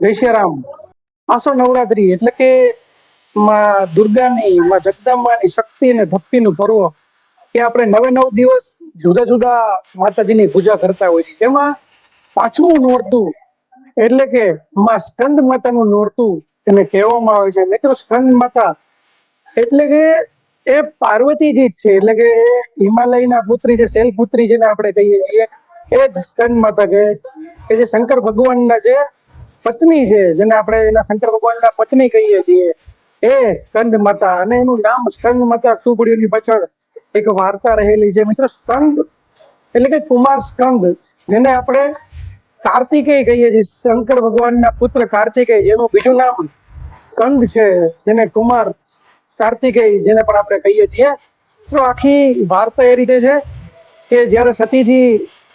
જય શ્રી રામ. આસો નવરાત્રી એટલે કે માં દુર્ગાની, માં જગદંબાની શક્તિ અને ભક્તિનું પર્વ કે આપણે 9 દિવસ જુદા જુદા માતાજીની પૂજા કરતા હોઈએ છીએ. તેમાં પાંચમું નોરતું એટલે કે માં સ્કંદ માતાનું નોરતું એને કહેવામાં આવે છે. મિત્રો, સ્કંદ માતા એટલે કે એ પાર્વતીજી જ છે, એટલે કે હિમાલયના પુત્રી, જે શૈલપુત્રી જેને આપણે કહીએ છીએ, એ જ સ્કંદ માતા કે જે શંકર ભગવાનના જે પત્ની છે, જેને આપણે એના શંકર ભગવાનના પત્ની કહીએ છીએ, એ સ્કંદ માતા. અને એનું નામ સ્કંદ માતા શું પડ્યું એની પાછળ એક વાર્તા રહેલી છે. મિત્રો, સ્કંદ એટલે કે કુમાર સ્કંદ, જેને આપણે કાર્તિકેય કહીએ છીએ, શંકર ભગવાનના પુત્ર કાર્તિકેય, જેનું બીજું નામ સ્કંદ છે, જેને કુમાર કાર્તિકેય જેને પણ આપણે કહીએ છીએ. તો આખી વાર્તા એ રીતે છે કે જ્યારે સતીજી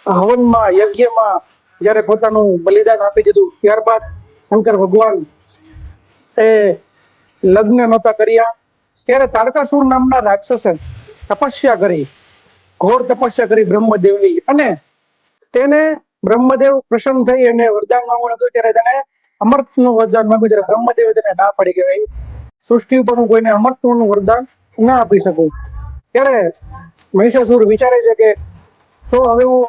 હવનમાં, યજ્ઞમાં જ્યારે પોતાનું બલિદાન આપી દીધું, ત્યારબાદ શંકર ભગવાન એ લગ્ન નહોતા કર્યા, ત્યારે તારકાસુર નામના રાક્ષસે તપસ્યા કરી, ઘોર તપસ્યા કરી બ્રહ્મદેવની. અને તેને બ્રહ્મદેવ પ્રસન્ન થઈ અને વરદાન માંગવાનું હતું, ત્યારે તેને અમૃતનું વરદાન માંગ્યું. ત્યારે બ્રહ્મદેવે તેને ના પાડી કે ભાઈ, સૃષ્ટિ ઉપર હું કોઈને અમૃતનું વરદાન ના આપી શકું. ત્યારે મહિષાસુર વિચારે છે કે તો હવે હું,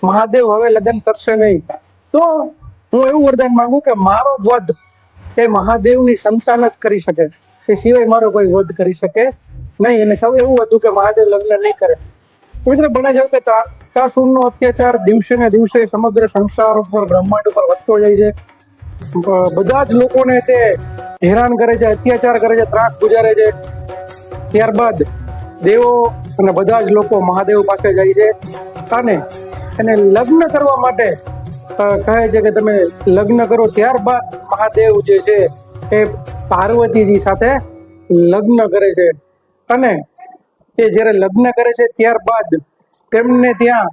મહાદેવ હવે લગ્ન કરશે નહીં, તો હું એવું વરદાન માંગુ કે મારો વધ એ મહાદેવની સંતાન જ કરી શકે, એ સિવાય મારો કોઈ વધ કરી શકે નહીં. અને સૌ એવું હતું કે મહાદેવ લગ્ન નહીં કરે. મિત્રો, બને છે કે તારકાસુરનો અત્યાચાર દિવસે ને દિવસે સમગ્ર સંસાર ઉપર, બ્રહ્માંડ ઉપર વધતો જાય છે. બધા જ લોકોને તે હેરાન કરે છે, અત્યાચાર કરે છે, ત્રાસ ગુજારે છે. ત્યારબાદ દેવો અને બધા જ લોકો મહાદેવ પાસે જાય છે અને એને લગ્ન કરવા માટે કહે છે કે તમે લગ્ન કરો. ત્યારબાદ મહાદેવ જે છે એ પાર્વતીજી સાથે લગ્ન કરે છે. અને એ જ્યારે લગ્ન કરે છે ત્યારબાદ તેમને ત્યાં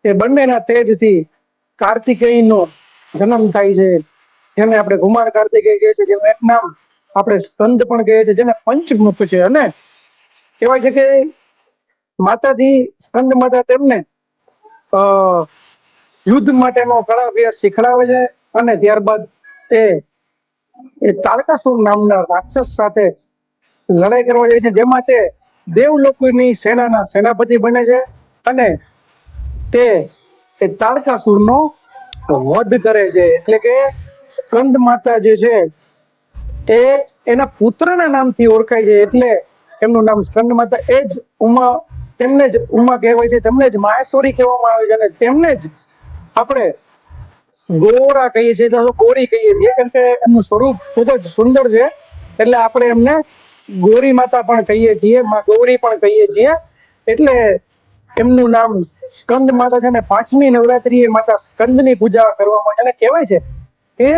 એ બંનેના તેજથી કાર્તિકેયનો જન્મ થાય છે, જેને આપણે કુમાર કાર્તિકેય કહીએ છીએ, જેનું એક નામ આપણે સ્કંદ પણ કહીએ છીએ, જેને પંચમુખ છે. અને કહેવાય છે કે માતાજી સ્કંદ માતા તેમને યુદ્ધ માટેનો કળા અભ્યાસ શીખડાવે છે. અને ત્યારબાદ તે તારકાસુર નામના રાક્ષસ સાથે લડાઈ કરવા જાય છે, જેમાં તે દેવલોકની સેનાના સેનાપતિ બને છે. અને તે તારકાસુરનો વધ કરે છે. એટલે કે સ્કંદ માતા જે છે એ એના પુત્રના નામથી ઓળખાય છે, એટલે એમનું નામ સ્કંદ માતા. એ જ ઉમા, તેમને જ ઉમા કહેવાય છે, તેમને જ માહેશ્વરી કહેવામાં આવે છે. અને તેમને જ આપણે ગોરા કહીએ છીએ, ગોરી કહીએ છીએ, કેમ કે એમનું સ્વરૂપ ખૂબ જ સુંદર છે, એટલે આપણે એમને ગોરી માતા પણ કહીએ છીએ, માં ગૌરી પણ કહીએ છીએ. એટલે એમનું નામ સ્કંદ માતા છે. ને પાંચમી નવરાત્રી એ માતા સ્કંદની પૂજા કરવામાં આવે છે. કહેવાય છે કે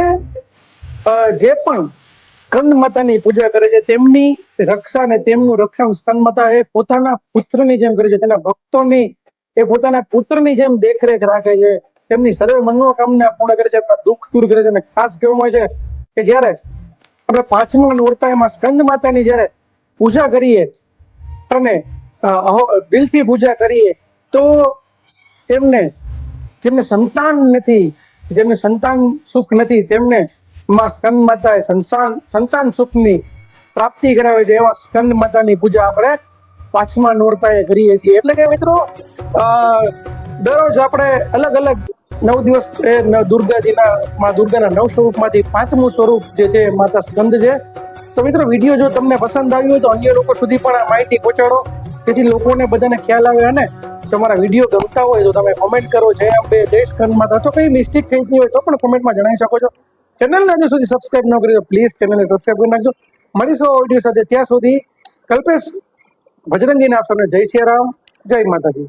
જે પણ સ્કંદ માતાની પૂજા કરે છે તેમની રક્ષા ને તેમનું રક્ષણ સ્કંદ માતા એ પોતાના પુત્રની જેમ કરે છે. તેના ભક્તોની એ પોતાના પુત્રની જેમ દેખરેખ રાખે છે, તેમની સર્વ મનોકામના પૂર્ણ કરે છે, એમના દુઃખ દૂર કરે છે. અને ખાસ કહેવામાં આવે છે કે જ્યારે આપણે પાંચમા નોરતામાં સ્કંદ માતાની જ્યારે પૂજા કરીએ અને દિલથી પૂજા કરીએ, તો જેમને સંતાન નથી, જેમને સંતાન સુખ નથી, તેમને માં સ્કંદ માતાએ સંતાન સુખની પ્રાપ્તિ કરાવે છે. એવા સ્કંદ માતાની પૂજા આપણે પાંચમા નોરતાએ કરીએ છીએ. એટલે કે મિત્રો, દરરોજ આપણે અલગ અલગ 9 દિવસ એ દુર્ગાજીના, માં દુર્ગાના 9 સ્વરૂપમાંથી પાંચમું સ્વરૂપ જે છે માતા સ્કંદ છે. તો મિત્રો, વિડીયો જો તમને પસંદ આવ્યો હોય તો અન્ય લોકો સુધી પણ આ માહિતી પહોંચાડો, જેથી લોકોને બધાને ખ્યાલ આવે. અને તમારા વિડીયો ગમતા હોય તો તમે કોમેન્ટ કરો, જય અંબે, જય સ્કંદ માતા. તો કઈ મિસ્ટેક થઈ ગઈ હોય તો પણ કોમેન્ટમાં જણાવી શકો છો. ચેનલને હજુ સુધી સબસ્ક્રાઇબ ન કરી તો પ્લીઝ ચેનલને સબસ્ક્રાઇબ કરી નાખજો. મળીશું વિડીયો સાથે. ત્યાં સુધી કલ્પેશ ભજરંગીને આપશો. જય શ્રી રામ, જય માતાજી.